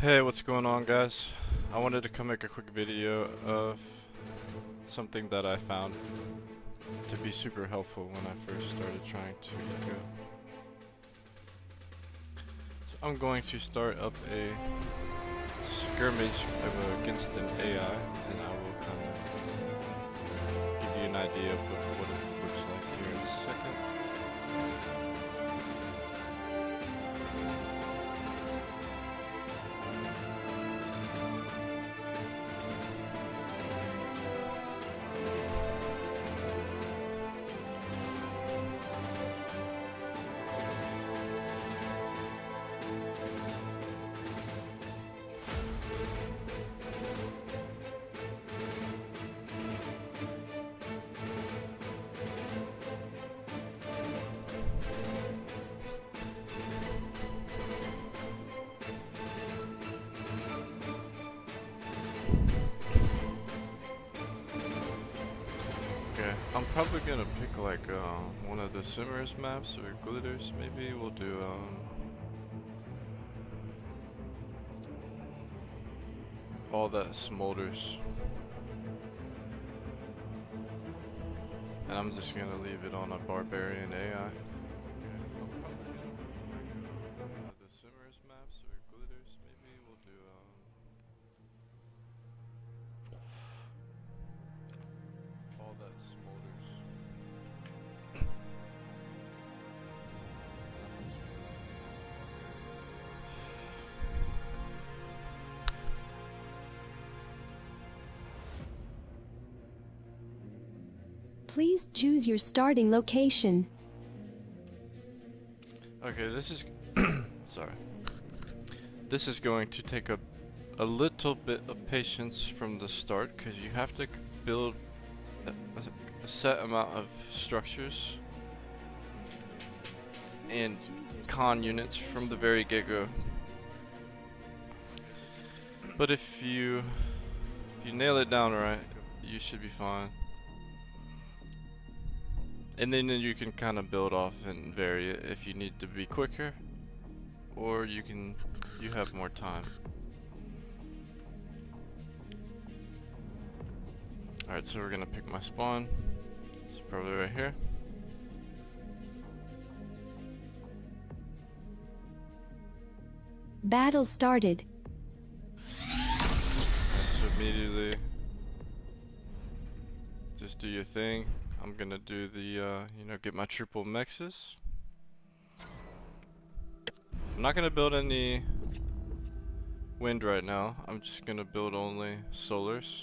Hey, what's going on, guys? I wanted to come make a quick video of something that I found to be super helpful when I first started trying to eco. So I'm going to start up a skirmish against an AI, and I will kind of give you an idea of what it looks like here in a second. Okay, I'm probably gonna pick like one of the Simmers maps or glitters. Maybe we'll do all that smolders, and I'm just gonna leave it on a barbarian AI. One of the Simmers maps or glitters. Maybe we'll do all that smolders. Please choose your starting location. Okay, this is sorry. This is going to take a little bit of patience from the start, because you have to build a set amount of structures and con units from the very get-go. But if you nail it down right, you should be fine. And then you can kind of build off and vary it if you need to be quicker, or you have more time. Alright, so we're gonna pick my spawn. It's probably right here. Battle started. So immediately just do your thing. I'm gonna do the get my triple mexes. I'm not gonna build any wind right now. I'm just gonna build only solars.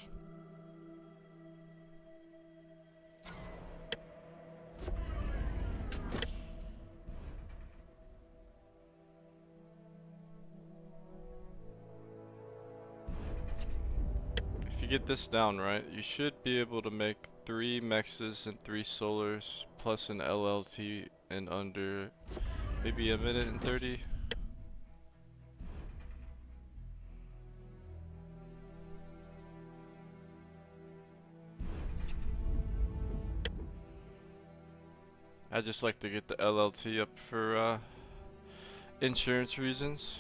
If you get this down right, you should be able to make 3 mexes and 3 solars plus an LLT in under maybe a minute and 30. I just like to get the LLT up for insurance reasons.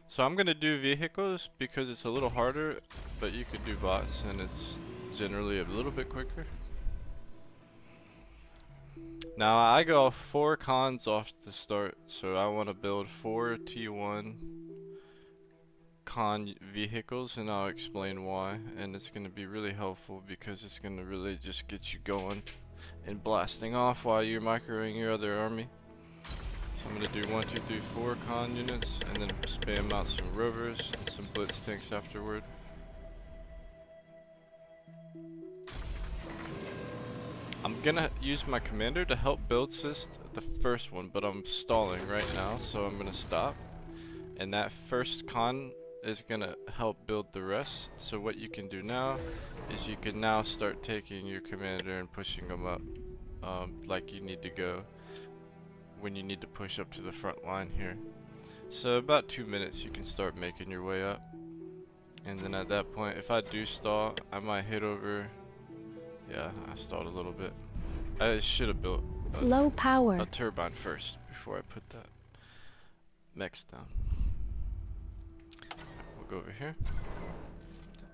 So I'm gonna do vehicles because it's a little harder, but you could do bots and it's generally a little bit quicker. Now I go 4 cons off the start, so I want to build 4 T1 con vehicles, and I'll explain why. And it's gonna be really helpful because it's gonna really just get you going and blasting off while you're microing your other army. I'm gonna do 1, 2, 3, 4 con units, and then spam out some rovers and some blitz tanks afterward. I'm gonna use my commander to help build assist the first one, but I'm stalling right now, so I'm gonna stop. And that first con is gonna help build the rest. So what you can do now is you can now start taking your commander and pushing them up like you need to go when you need to push up to the front line here. So about 2 minutes you can start making your way up. And then at that point, if I do stall, I might hit over Yeah, I stalled a little bit. I should have built Low a power. turbine first before I put that mechs down. We'll go over here.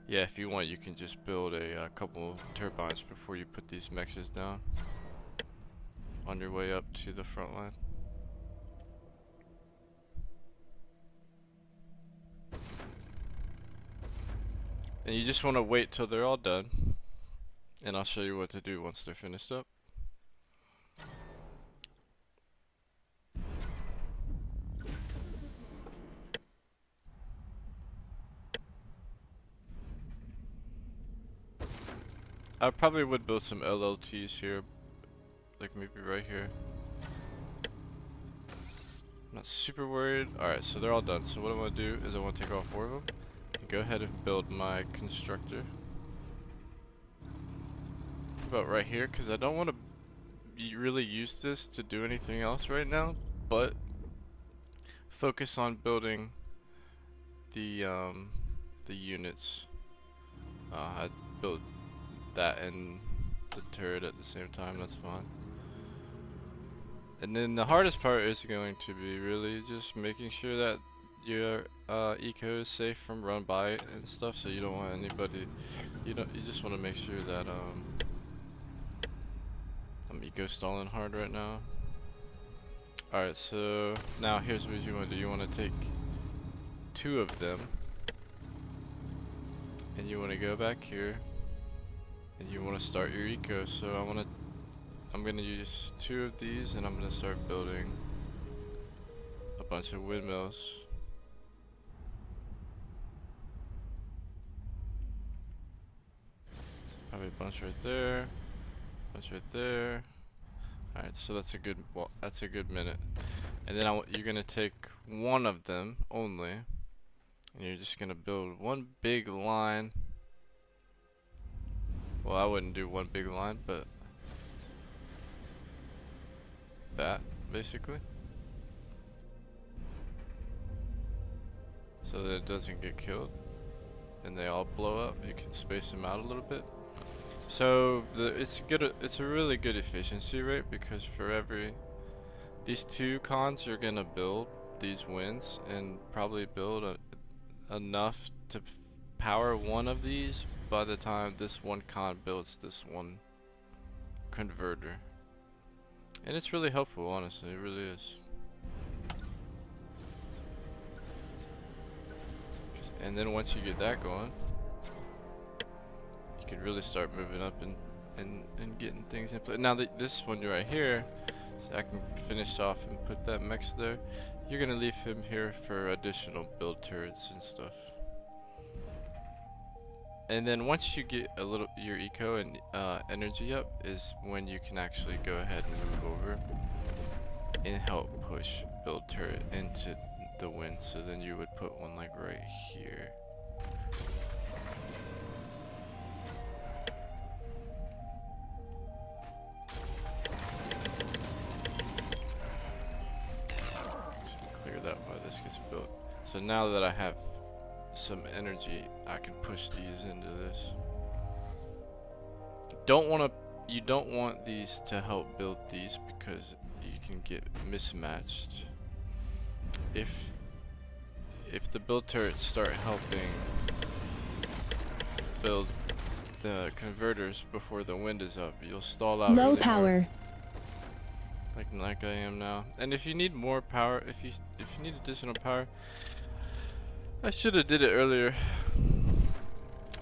Yeah, if you want, you can just build a couple of turbines before you put these mechs down on your way up to the front line. And you just want to wait till they're all done, and I'll show you what to do once they're finished up. I probably would build some LLTs here, like maybe right here. I'm not super worried. Alright, so they're all done. So what I want to do is I want to take all 4 of them and go ahead and build my constructor about right here, because I don't want to really use this to do anything else right now, but focus on building the units. I built that and the turret at the same time. That's fine. And then the hardest part is going to be really just making sure that your eco is safe from run by and stuff. So you don't want anybody. You just want to make sure that I'm eco stalling hard right now. Alright, so now here's what you want to do. You want to take 2 of them, and you want to go back here, and you want to start your eco. So I'm gonna use 2 of these, and I'm gonna start building a bunch of windmills. Probably a bunch right there, bunch right there. Alright, so that's a good minute. And then you're gonna take 1 of them only, and you're just gonna build 1 big line. Well, I wouldn't do 1 big line, but that basically, so that it doesn't get killed and they all blow up. You can space them out a little bit. So it's a really good efficiency rate, because for these 2 cons you're gonna build these wins and probably build enough to power 1 of these by the time this 1 con builds this 1 converter. And it's really helpful, honestly, it really is. And then once you get that going, you can really start moving up and getting things in place. Now this one right here, so I can finish off and put that mech there. You're gonna leave him here for additional build turrets and stuff. And then once you get your eco and energy up is when you can actually go ahead and move over and help push build turret into the wind. So then you would put 1 like right here. Clear that while this gets built. So now that I have some energy, I can push these into this. You don't want these to help build these, because you can get mismatched. If the build turrets start helping build the converters before the wind is up, you'll stall out Low really power. hard, like I am now. And if you need more power, if you need additional power, I should have did it earlier,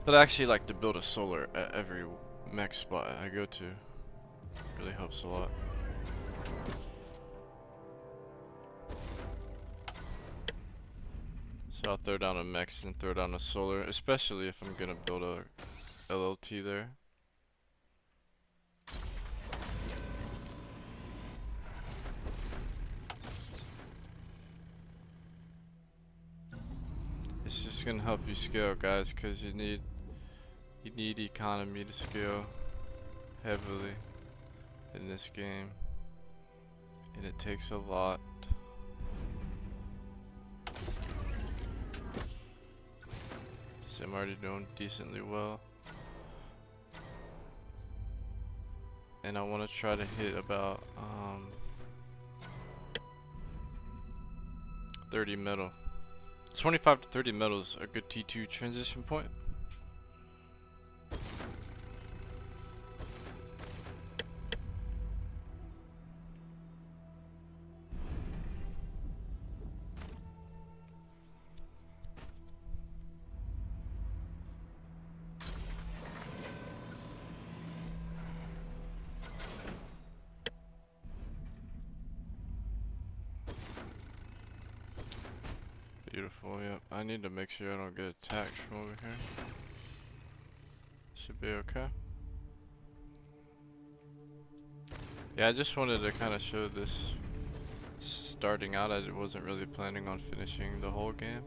but I actually like to build a solar at every mech spot I go to. Really helps a lot. So I'll throw down a mech and throw down a solar, especially if I'm gonna build a LLT there. It's just gonna help you scale, guys, because you need economy to scale heavily in this game, and it takes a lot. So I'm already doing decently well. and I want to try to hit about 30 metal. 25 to 30 metal is a good T2 transition point. Beautiful, yep. I need to make sure I don't get attacked from over here. Should be okay. Yeah, I just wanted to kind of show this starting out. I wasn't really planning on finishing the whole game.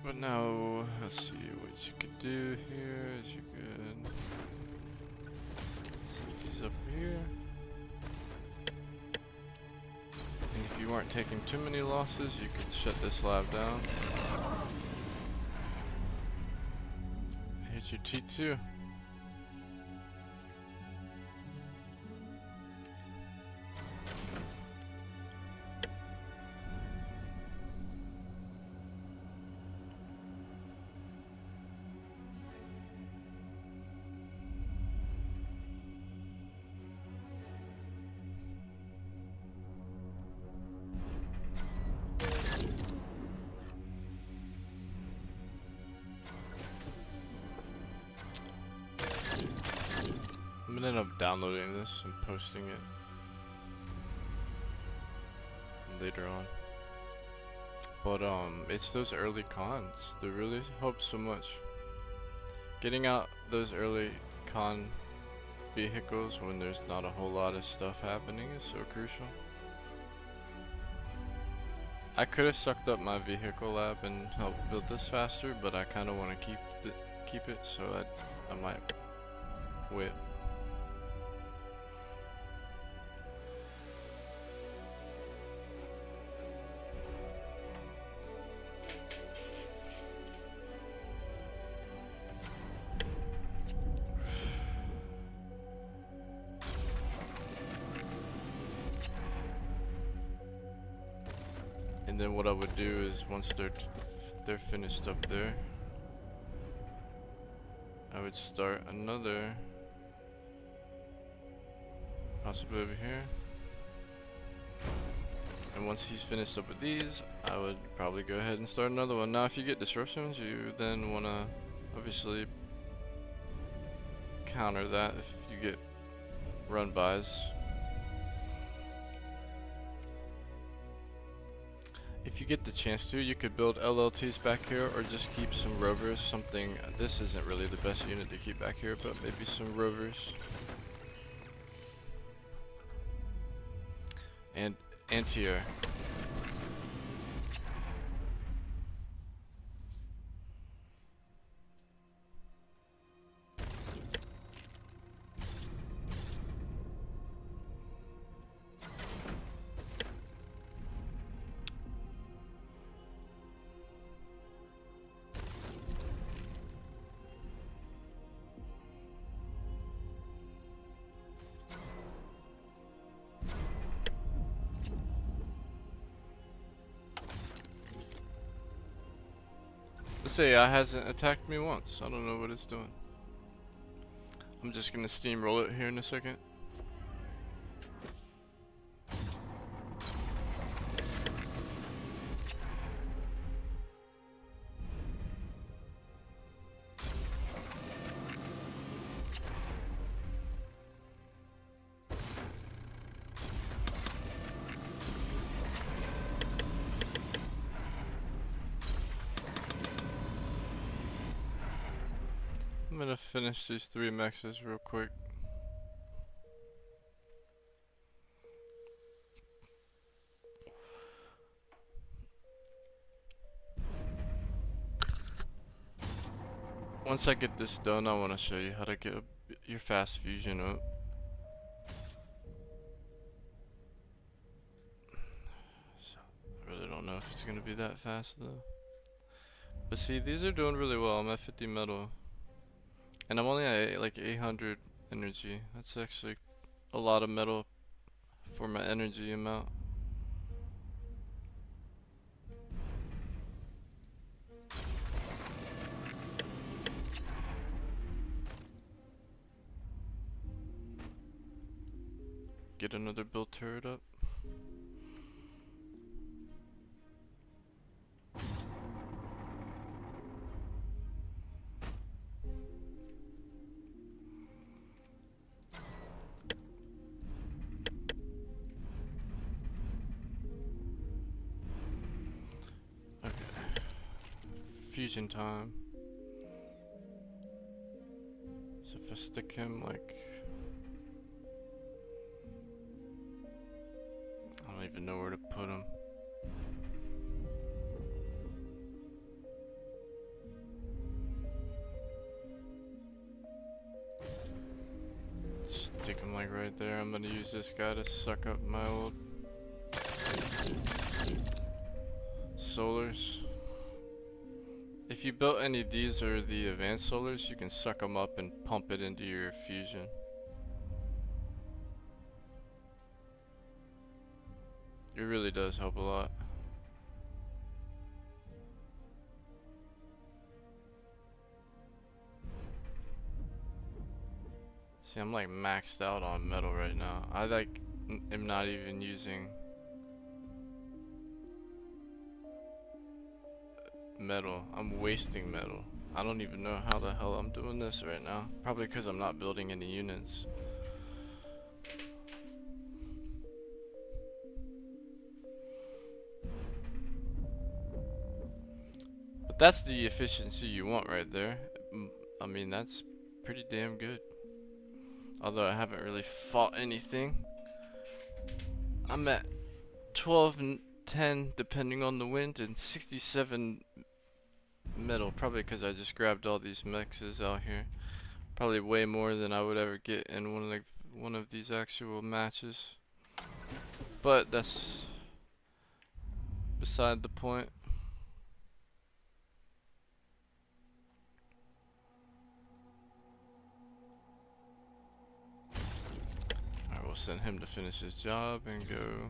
But now, let's see what you could do here. Is you could set these up here. And if you weren't taking too many losses, you could shut this lab down. Hit your T2. I'm gonna end up downloading this and posting it later on. But it's those early cons that really help so much. Getting out those early con vehicles when there's not a whole lot of stuff happening is so crucial. I could have sucked up my vehicle lab and helped build this faster, but I kind of want to keep it, so I might wait. And then what I would do is once they're finished up there, I would start another, possibly over here. And once he's finished up with these, I would probably go ahead and start another one. Now if you get disruptions, you then want to obviously counter that if you get run bys. If you get the chance to, you could build LLTs back here or just keep some rovers. This isn't really the best unit to keep back here, but maybe some rovers. And anti-air. This AI hasn't attacked me once. I don't know what it's doing. I'm just gonna steamroll it here in a second. I'm gonna finish these 3 mexes real quick. Once I get this done, I want to show you how to get your fast fusion up. don't know if it's gonna be that fast though. But see, these are doing really well. I'm at 50 metal. And I'm only at like 800 energy. That's actually a lot of metal for my energy amount. Get another build turret up. Okay. Fusion time. So if I stick him like, I don't even know where to put him. Stick him like right there. I'm gonna use this guy to suck up my old solars. If you built any of these or the advanced solars, you can suck them up and pump it into your fusion. It really does help a lot. See, I'm like maxed out on metal right now. I like am not even using metal. I'm wasting metal. I don't even know how the hell I'm doing this right now. Probably because I'm not building any units. But that's the efficiency you want right there. I mean, that's pretty damn good. Although I haven't really fought anything. I'm at 12 and 10 depending on the wind and 67 metal, probably because I just grabbed all these mexes out here. Probably way more than I would ever get in one of these actual matches. But that's beside the point. I will send him to finish his job and go.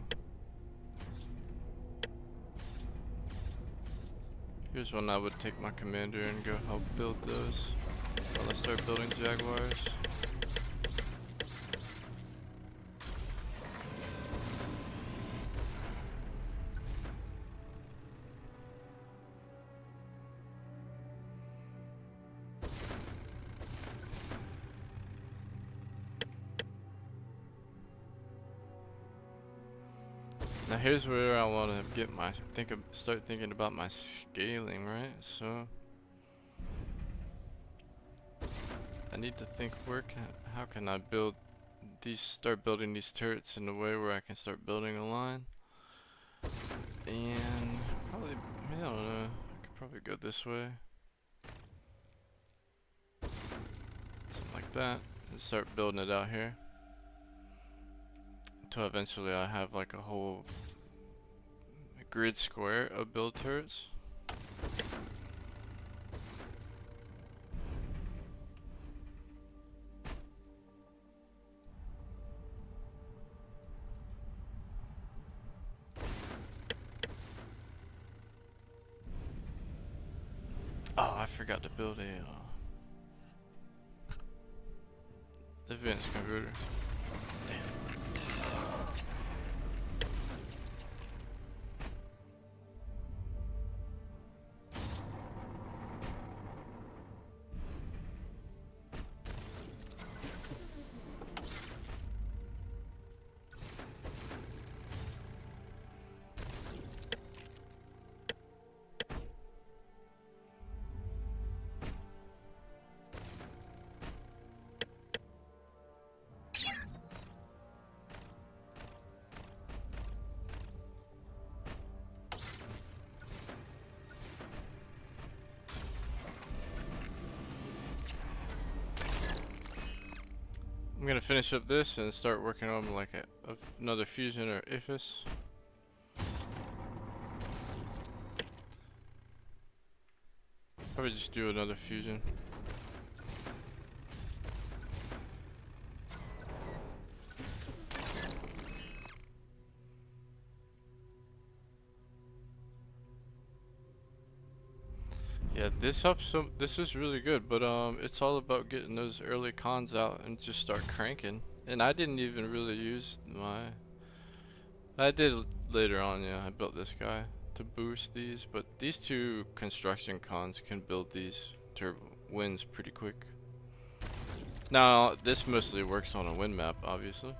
Here's one I would take my commander and go help build those while I start building Jaguars. Now here's where I want to get my start thinking about my scaling, right? So I need to think how can I start building these turrets in a way where I can start building a line. And probably, I don't know, I could probably go this way. Something like that, and start building it out here. Until eventually I have like a whole grid square of build turrets. Oh, I forgot to build a advanced converter. Damn. I'm gonna finish up this and start working on like another fusion or IFIS. Probably just do another fusion. Yeah, this helps some. This is really good, but it's all about getting those early cons out and just start cranking. And I didn't even really use my. I did later on. Yeah, I built this guy to boost these, but these two construction cons can build these turbo wins pretty quick. Now this mostly works on a wind map, obviously.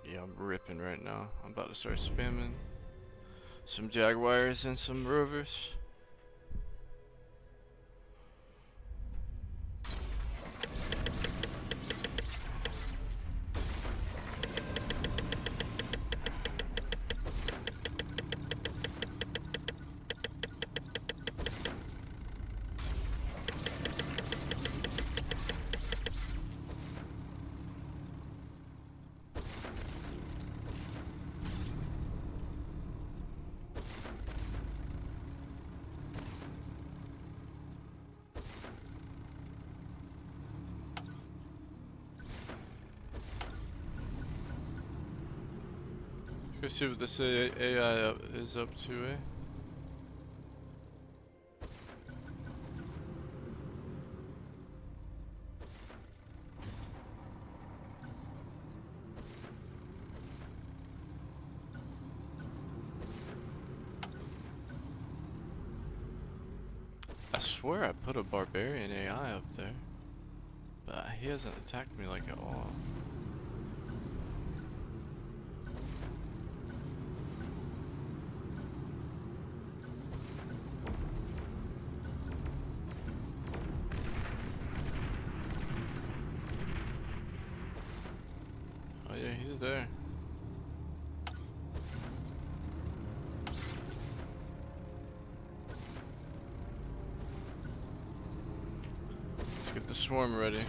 Yeah, I'm ripping right now. I'm about to start spamming some Jaguars and some Rovers. Let's see what this AI is up to, eh? I swear I put a barbarian AI up there, but he hasn't attacked me like at all. Oh yeah, he's there. Let's get the swarm ready.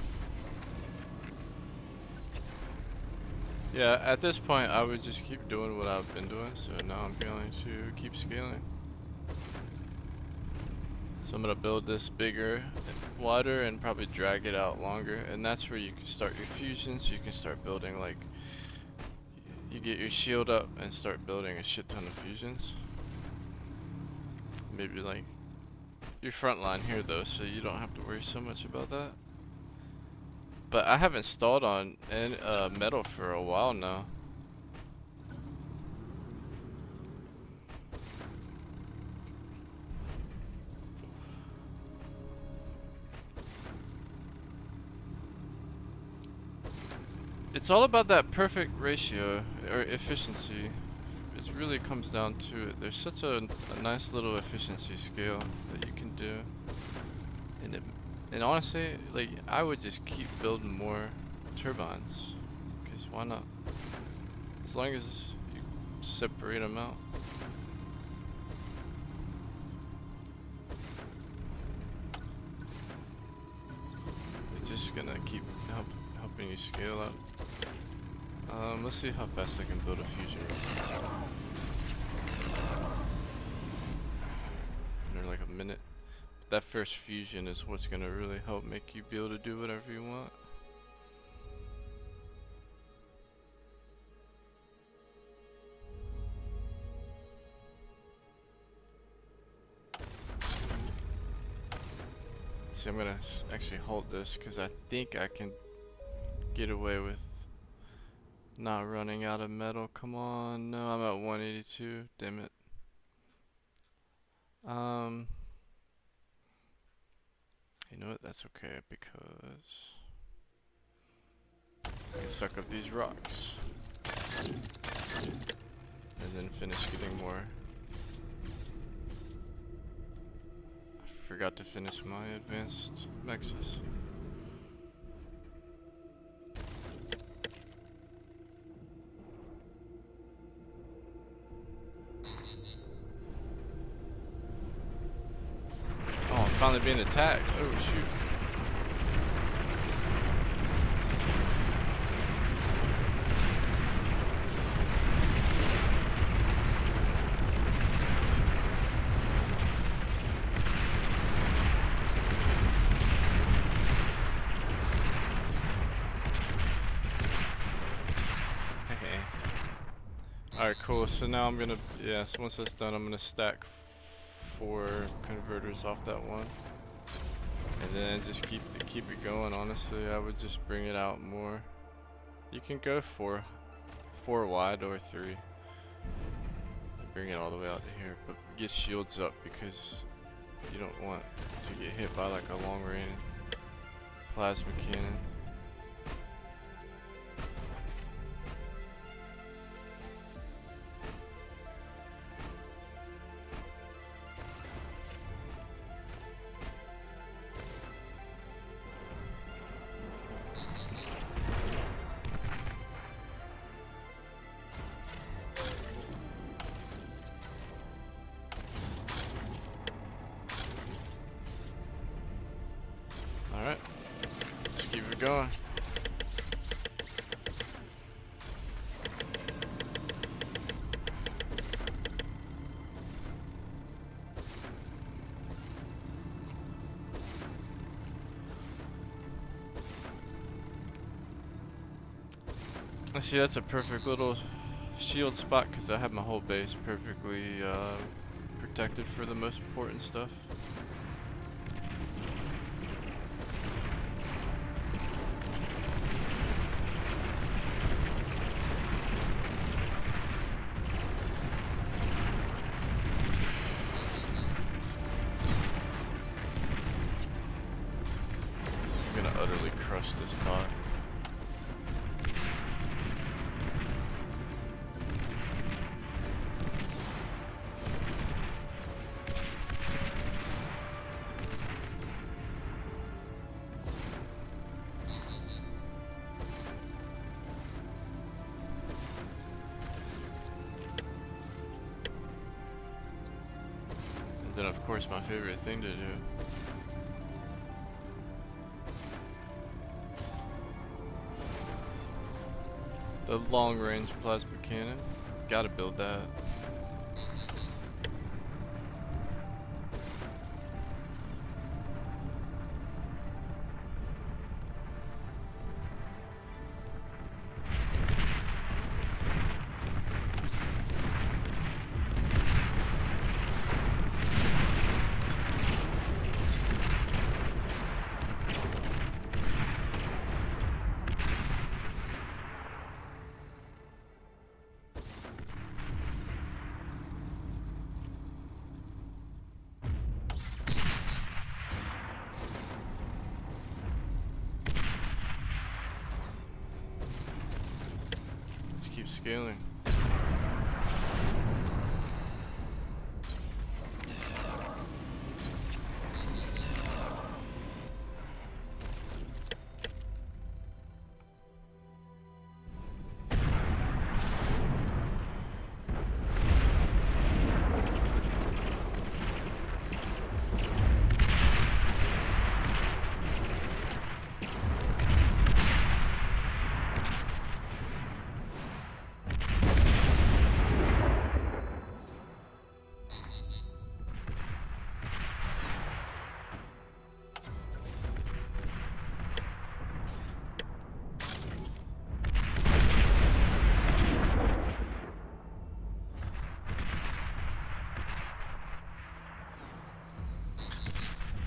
Yeah, at this point I would just keep doing what I've been doing, so now I'm going to keep scaling. So I'm gonna build this bigger, wider, and probably drag it out longer, and that's where you can start your fusions. You can start building, like, you get your shield up and start building a shit ton of fusions. Maybe like your front line here though, so you don't have to worry so much about that. But I haven't stalled on metal for a while now. It's all about that perfect ratio or efficiency. It really comes down to it. There's such a nice little efficiency scale that you can do, and honestly, like, I would just keep building more turbines, because why not? As long as you separate them out. They're just gonna keep helping you scale up. Let's see how fast I can build a fusion. Under like a minute. That first fusion is what's gonna really help make you be able to do whatever you want. See, I'm gonna actually hold this because I think I can get away with not running out of metal. Come on, no, I'm at 182. Damn it. You know what? That's okay because I can suck up these rocks and then finish getting more. I forgot to finish my advanced mexes. finally being attacked. Oh shoot. Alright, cool. So now I'm gonna, yeah, so once that's done, I'm gonna stack 4 converters off that one. And then just keep it going. Honestly, I would just bring it out more. You can go 4 wide or 3. Bring it all the way out to here, but get shields up because you don't want to get hit by like a long range plasma cannon. Alright, let's keep it going. See, that's a perfect little shield spot because I have my whole base perfectly protected for the most important stuff. I'm gonna utterly crush this bot. And then of course my favorite thing to do. The long range plasma cannon. Gotta build that. Keep scaling.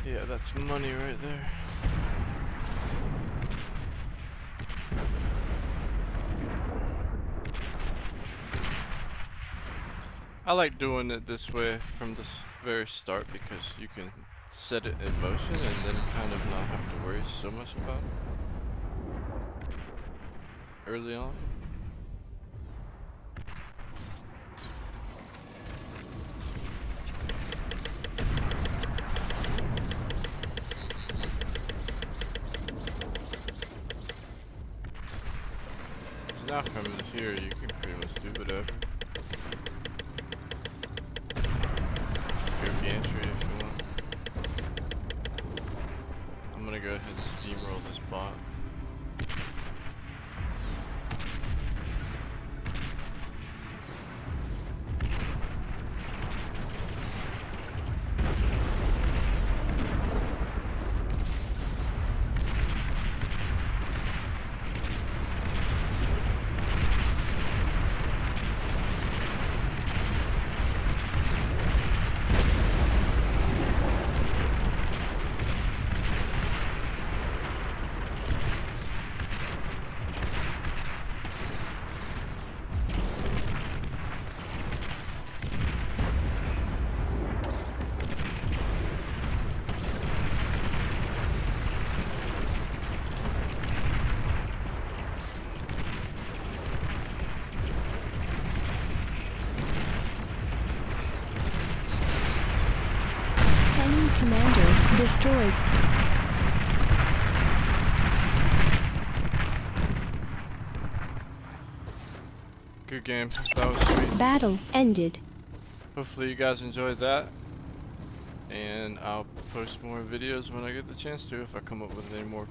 Yeah, that's money right there. I like doing it this way from the very start because you can set it in motion and then kind of not have to worry so much about it early on. Now from here you can pretty much do whatever. Go gantry if you want. go ahead and steamroll this bot. Enemy commander destroyed. Good game. That was sweet. Battle ended. Hopefully you guys enjoyed that. And I'll post more videos when I get the chance to, if I come up with any more